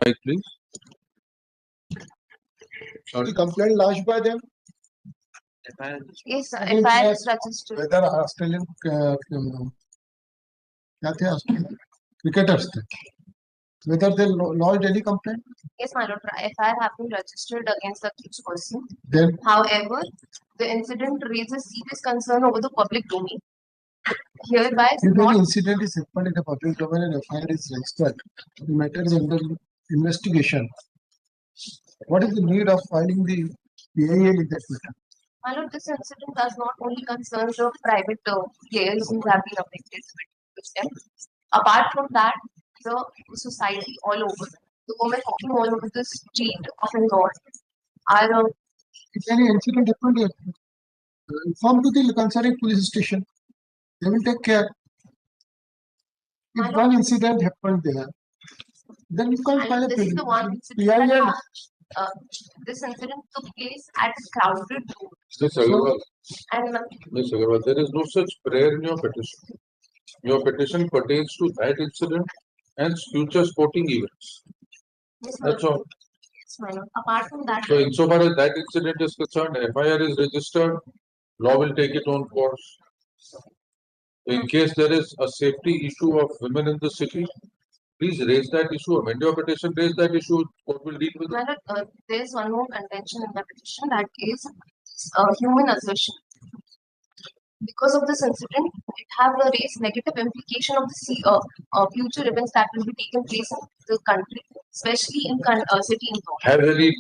mic, please. The complaint lodged by them. Yes, FIR is registered. Whether Australian Australian cricketers, whether they lodged any complaint. Yes, my lord, FIR have been registered against the accused person. Then, However, the incident raises serious concern over the public domain. Hereby, if not any incident is happened in the public domain and FIR is registered, the matter is under investigation. What is the need of filing the PIL in that matter? my lord, this incident does not only concern the private players who have been affected with them. Apart from that, the society all over, the women walking all over the street of Indore are If any incident happened, inform to the concerning police station. They will take care. If one incident happened there, then you can't file a and this is the one incident PIL. that this incident took place at a crowded road. Ms. Agarwal, And Ms. Agarwal, there is no such prayer in your petition. Your petition pertains to that incident and future sporting events. yes, my That's all. lord. Yes, my lord. Apart from that, So, insofar as that incident is concerned, FIR is registered, law will take its own course. In case there is a safety issue of women in the city, please raise that issue. Amend your petition, raise that issue. Court will deal with it. my lord, there is one more contention in the petition, that is human assertion. Because of this incident, it have raised negative implication of the future events that will be taking place in the country, especially in city Indore. Have any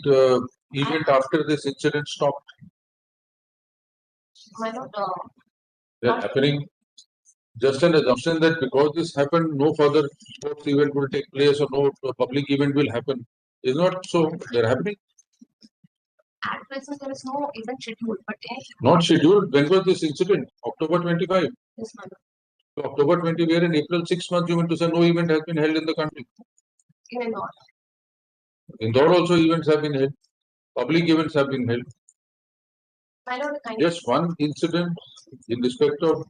event after this incident stopped? My lord, They are happening. Just an assumption that because this happened, no further sports event will take place or no public event will happen is not so. They are happening. at present there is no event scheduled, but Not scheduled. When was this incident? October 25. yes, my lord, So October 20, we are in April, 6 months. You mean to say no event has been held in the country? in Indore. Indore also events have been held. Public events have been held. My lord, kind Just one incident in respect of,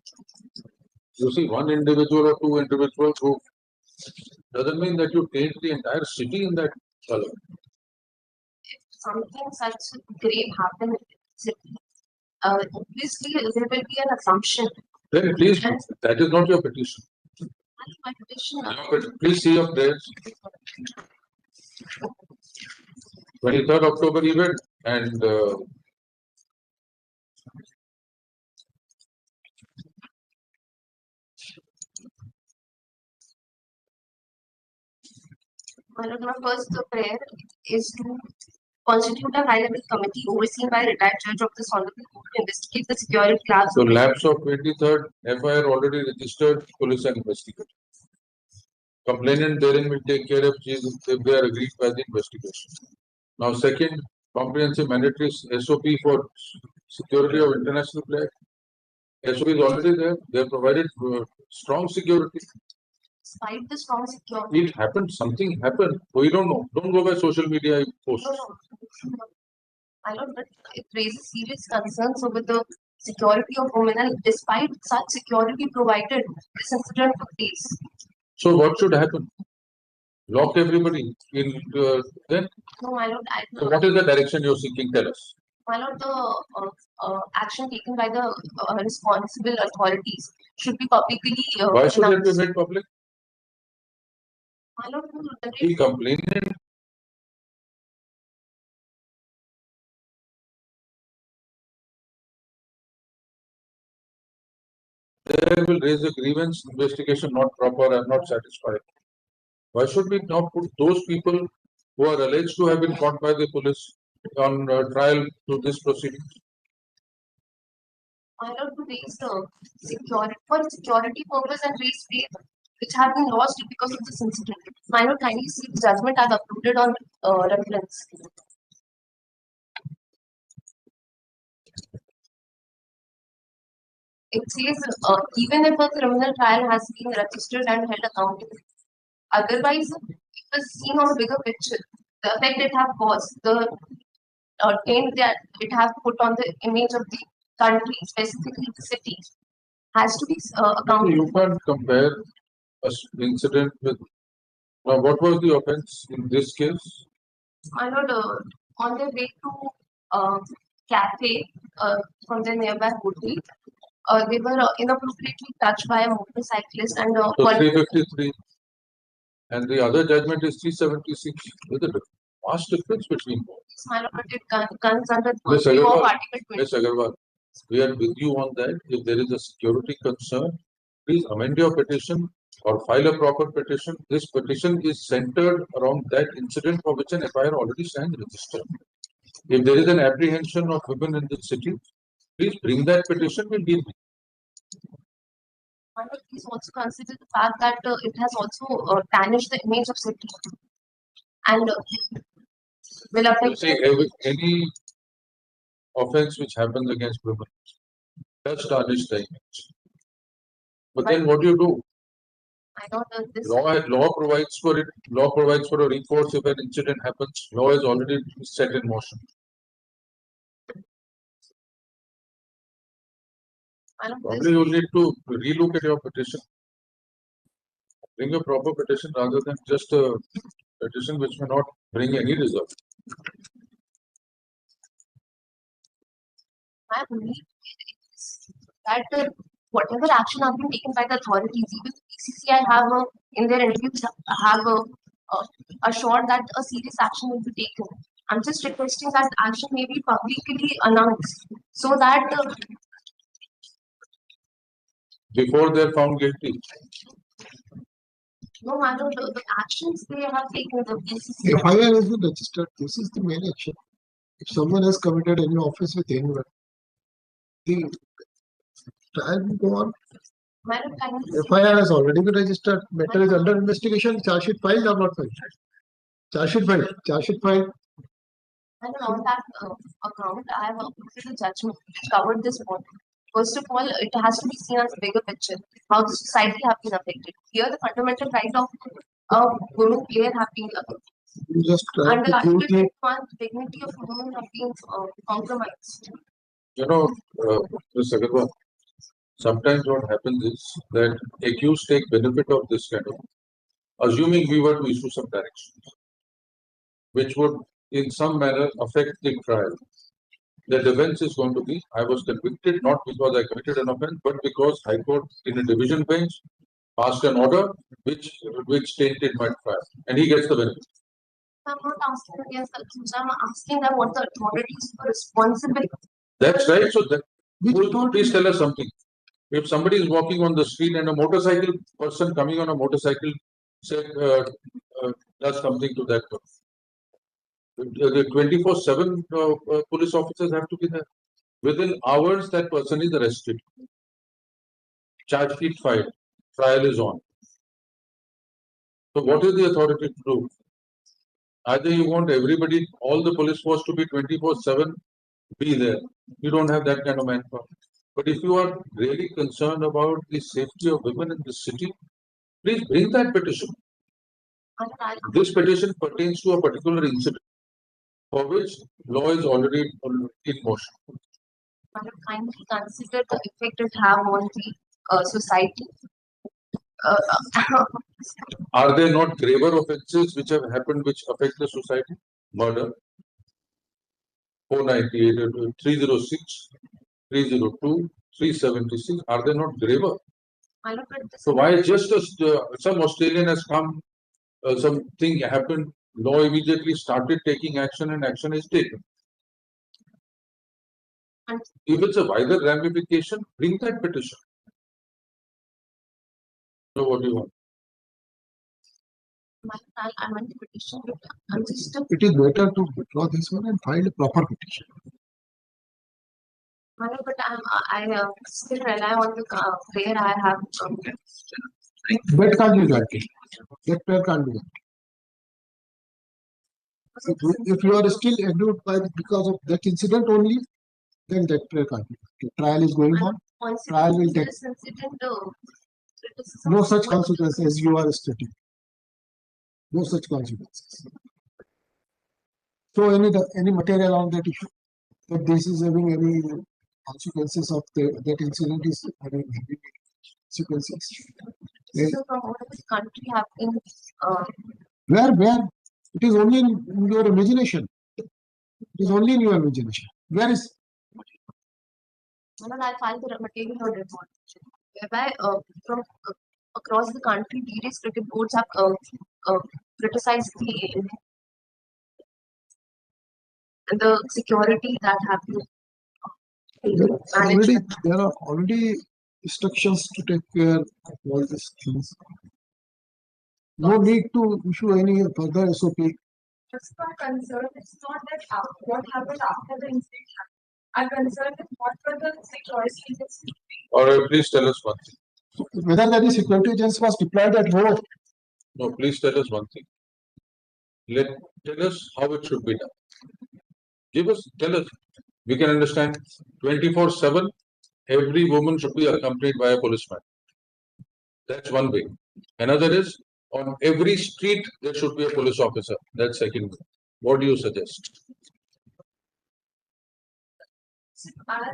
you see, one individual or two individuals who doesn't mean that you change the entire city in that color. if something such grave happen in the city, obviously there will be an assumption. Then please, that is not your petition. My petition, But please see your prayers. 23rd October event and my lord, my first prayer is to constitute a high-level committee overseen by a retired judge of this honorable court to investigate the security lapse so of lapse of 23rd FIR already registered, police and investigate. Complainant therein will take care of if they are agreed by the investigation. Now second, comprehensive mandatory SOP for security of international players. SOP is already there. They have provided strong security. despite the strong security. It happened, something happened. We don't know. Don't go by social media posts. No. My lord, but it raises serious concerns over the security of women, and despite such security provided, this incident took place. So what should happen? Lock everybody in then? No, my lord, So what is the direction you're seeking? Tell us. my lord, the action taken by the responsible authorities should be publicly Why should it be announced. made public? My lord, to The generate complainant they will raise a grievance, investigation not proper, I'm not satisfied. Why should we now put those people who are alleged to have been caught by the police on trial to this proceeding? my lord, to raise the security for security purpose and raise faith which have been lost because of this incident. My lord, kindly see the judgment as uploaded on reference. It says even if a criminal trial has been registered and held accountable, otherwise it was seen on a bigger picture. The effect it have caused, the taint that it have put on the image of the country, specifically the city, has to be accounted. You can't compare an incident with Now, what was the offence in this case? My lord, on their way to cafe from the nearby hotel, they were inappropriately touched by a motorcyclist and So 353, and the other judgment is 376. There's a vast difference between both. my lord, it comes under Miss view of Agarwal, Article 20. Miss Agarwal, we are with you on that. If there is a security concern, please amend your petition or file a proper petition. This petition is centered around that incident for which an FIR already stands registered. If there is an apprehension of women in the city, please bring that petition. We'll deal with it. My lord, please also consider the fact that it has also tarnished the image of city and will You affect. see, any offence which happens against women does tarnish the image. But then what do you do? I know that this. Law provides for it. Law provides for a recourse if an incident happens. Law is already set in motion. I know Probably this. you'll need to relook at your petition. Bring a proper petition rather than just a petition which may not bring any result. My belief is that whatever action has been taken by the authorities, even BCCI have in their interviews have assured that a serious action will be taken. I'm just requesting that action may be publicly announced so that Before they're found guilty. no matter the actions they have taken, the BCCI. FIR has been registered. This is the main action. If someone has committed any offence with anyone, the trial will go on. Madam, kindly FIR has already been registered. Matter is under investigation. Charge sheet filed or not filed? Charge sheet filed. Charge sheet filed. and on that account, I have uploaded a judgment which covered this point. First of all, it has to be seen as a bigger picture, how the society have been affected. Here, the fundamental right of a woman player have been You just try under to Article give the 21, the dignity of a woman have been compromised. You know, Mr. Agarwal, sometimes what happens is that accused take benefit of this kind of, assuming we were to issue some directions, which would in some manner affect the trial. The defense is going to be, I was convicted not because I committed an offence, but because High Court in a division bench passed an order which tainted my trial, and he gets the benefit. I'm not asking against the accused, I'm asking that what the authorities were responsible. That's right. So that, which please tell us something. If somebody is walking on the street and a motorcycle person coming on a motorcycle said does something to that person, the 24/7 police officers have to be there. Within hours, that person is arrested. Charge sheet filed. Trial is on. So what is the authority to do? Either you want everybody, all the police force to be 24/7, be there. You don't have that kind of manpower. But if you are really concerned about the safety of women in the city, please bring that petition. This petition pertains to a particular incident for which law is already in motion. Kindly consider the effect it have on the society. Are there not graver offences which have happened which affect the society? Murder, 498, 306, 302, 376. Are they not graver? So why just some Australian has come, something happened, law immediately started taking action and action is taken. If it's a wider ramification, bring that petition. So what do you want? I want the petition. I'm just it is better to withdraw this one and file a proper petition. but I still rely on the prayer I have. That can't be granted. That prayer can't be granted. If you are still aggrieved by because of that incident only, then that prayer can't be granted. Trial is going on. Trial will take. No such consequences as you are stating. No such consequences. So any material on that issue, that this is having any consequences of that incident is having consequences. So from all over the country have been Where? It is only in your imagination. It is only in your imagination. Where is? I filed the material report whereby from across the country, various cricket boards have criticized the security that have been managed. There are already instructions to take care of all these things. No need to issue any further SOP. What's my concern is not that what happened after the incident happened. I'm concerned with what were the security agencies. All right, please tell us one thing. Whether any security agency was deployed at home. No, please tell us one thing. Tell us how it should be done. Tell us. We can understand 24/7. Every woman should be accompanied by a policeman. That's one way. Another is on every street there should be a police officer. That's second way. What do you suggest?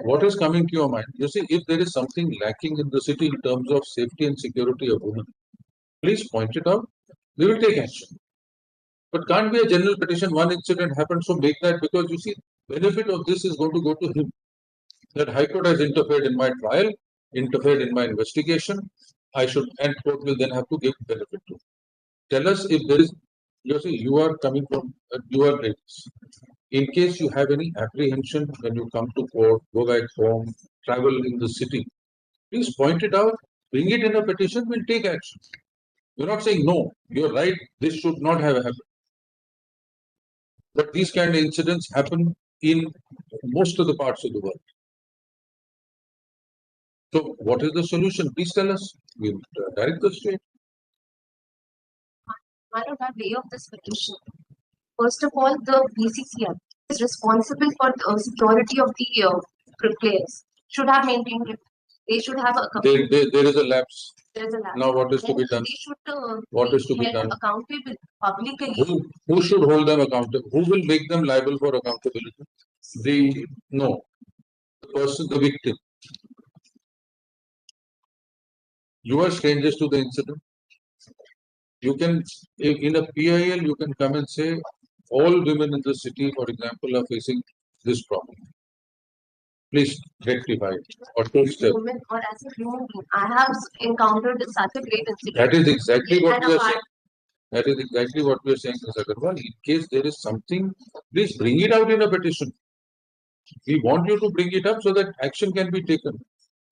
What is coming to your mind? You see, if there is something lacking in the city in terms of safety and security of women, please point it out. We will take action. But can't be a general petition. One incident happened, so make that, because you see, benefit of this is going to go to him. That High Court has interfered in my trial, interfered in my investigation. And court will then have to give benefit to. Tell us if there is. You see, you are coming from your ladies. In case you have any apprehension when you come to court, go back home, travel in the city, please point it out, bring it in a petition, we'll take action. You're not saying no, you're right, this should not have happened. But these kind of incidents happen in most of the parts of the world. So, what is the solution? Please tell us. We'll direct the state. I don't have way of this petition. First of all, the BCCI is responsible for the security of the players. Should have maintained it. They should have a. There is a lapse. There is a lapse. Now, what is to be done? They should what is to be done? Accountable publicly. Who should hold them accountable? Who will make them liable for accountability? The person, the victim. You are strangers to the incident. You can, in a PIL, you can come and say, all women in the city, for example, are facing this problem. Please rectify it or take steps. Women or as a human being, I have encountered such a great incident. That is exactly what we are saying. That is exactly what we are saying, Ms. Agarwal. In case there is something, please bring it out in a petition. We want you to bring it up so that action can be taken.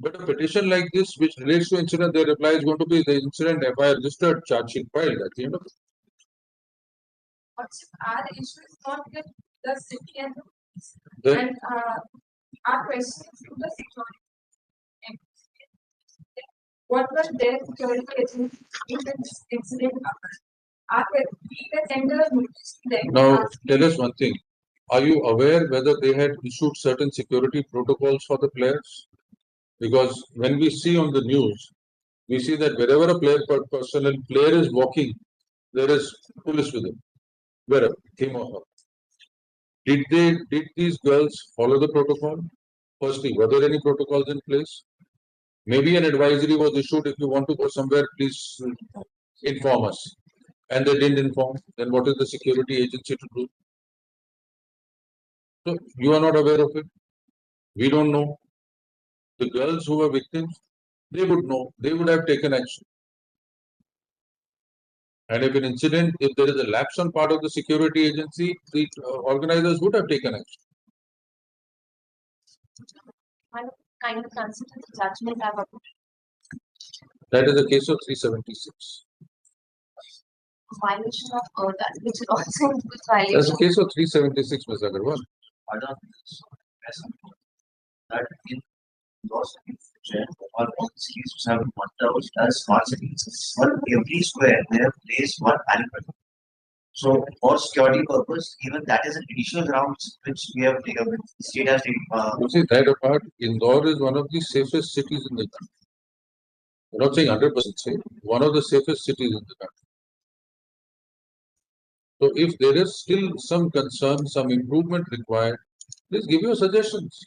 But a petition like this, which relates to incident, their reply is going to be the incident FIR registered, charge sheet filed at the end of it. What's our issue is not with the city and the and our question is to the security. What was their security agency in this incident occurred? We can send a notice to them. Now, tell us one thing. Are you aware whether they had issued certain security protocols for the players? Because when we see on the news, we see that wherever a player is walking, there is police with him. Wherever, him or her. Did these girls follow the protocol? Firstly, were there any protocols in place? Maybe an advisory was issued. If you want to go somewhere, please inform us. And they didn't inform. Then what is the security agency to do? So you are not aware of it. We don't know. The girls who were victims, they would know. They would have taken action. And if an incident, if there is a lapse on part of the security agency, the organizers would have taken action. What kind of consider the judgment I have That is the case of 376. Violation of that, which is also includes violation. That's the case of 376, Ms. Agarwal. That in those all cities have worked out as smart cities. For every square, they have placed one animal. So, for security purpose, even that is an additional grounds which we have taken. The state has taken. You see, that apart, Indore is one of the safest cities in the country. I'm not saying 100% safe, one of the safest cities in the country. So, if there is still some concern, some improvement required, please give your suggestions.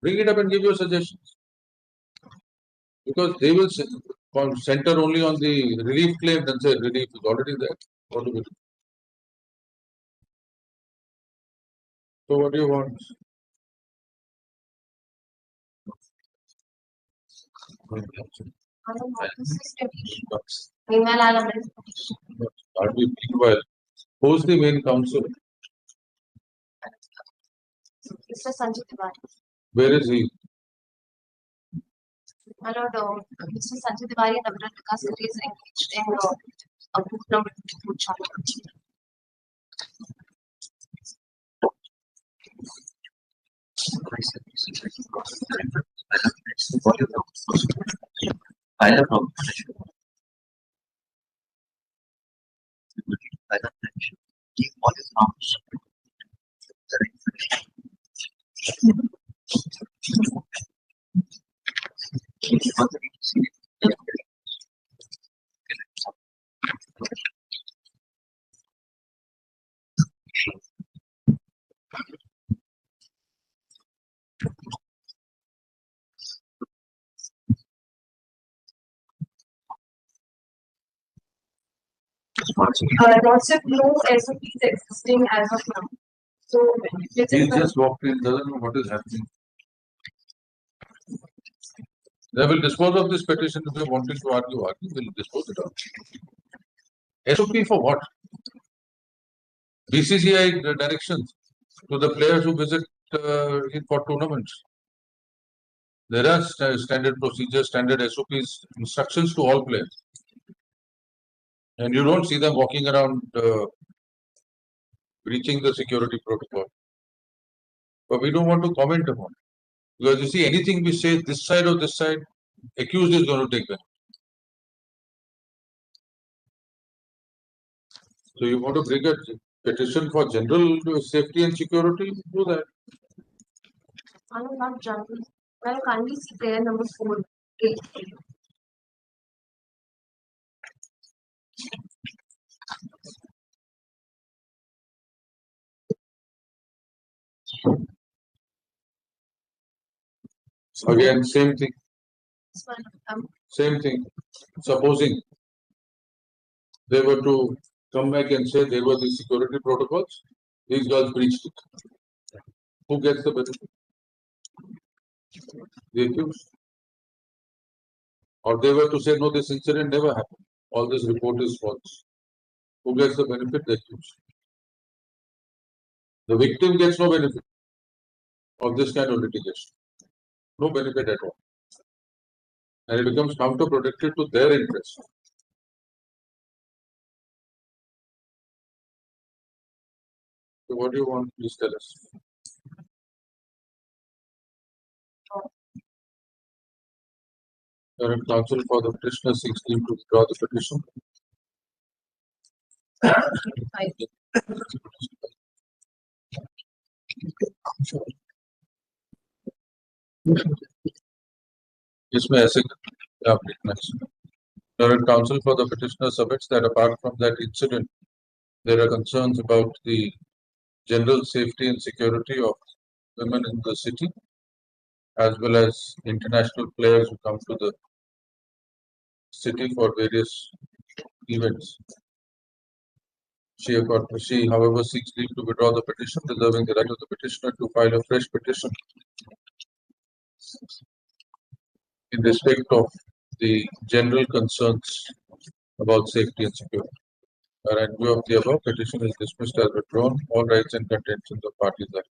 Bring it up and give your suggestions. Because they will say, center only on the relief claim, then say relief is already there. What do we do? So what do you want? Meanwhile, I'll amend the petition. Meanwhile, who's the main counsel? Mr. Sanjay Tiwari. Where is he? My lord, Mr. Sanjay Tiwari and Abhirat Vikas Kare is engaged in a book number 2 challenge. Lots of no SOPs existing as of now. So He just walked in, doesn't know what is happening. They will dispose of this petition if they wanted to argue. Will dispose it of. SOP for what? BCCI directions to the players who visit for tournaments. There are standard procedures, standard SOPs, instructions to all players. And you don't see them walking around breaching the security protocol. But we don't want to comment upon it. Because you see, anything we say this side or this side, accused is going to take them. So you want to bring a petition for general safety and security, do that. I'm not jungle. Well, kindly see player number 4. Again, same thing. This one, Same thing. Supposing they were to come back and say there were these security protocols, these girls breached it. Who gets the benefit? The accused. Or they were to say, no, this incident never happened. All this report is false. Who gets the benefit? The accused. The victim gets no benefit of this kind of litigation. No benefit at all. And it becomes counterproductive to their interest. So what do you want? Please tell us. Current counsel for the petitioner seeks leave to withdraw the petition. इसमें ऐसे आप लिखना चाहिए. Current counsel for the petitioner submits that apart from that incident, there are concerns about the general safety and security of women in the city, as well as international players who come to the city for various events. She, however, seeks leave to withdraw the petition, reserving the right of the petitioner to file a fresh petition in respect of the general concerns about safety and security. In view of the above, petition is dismissed as withdrawn. All rights and contentions of parties are.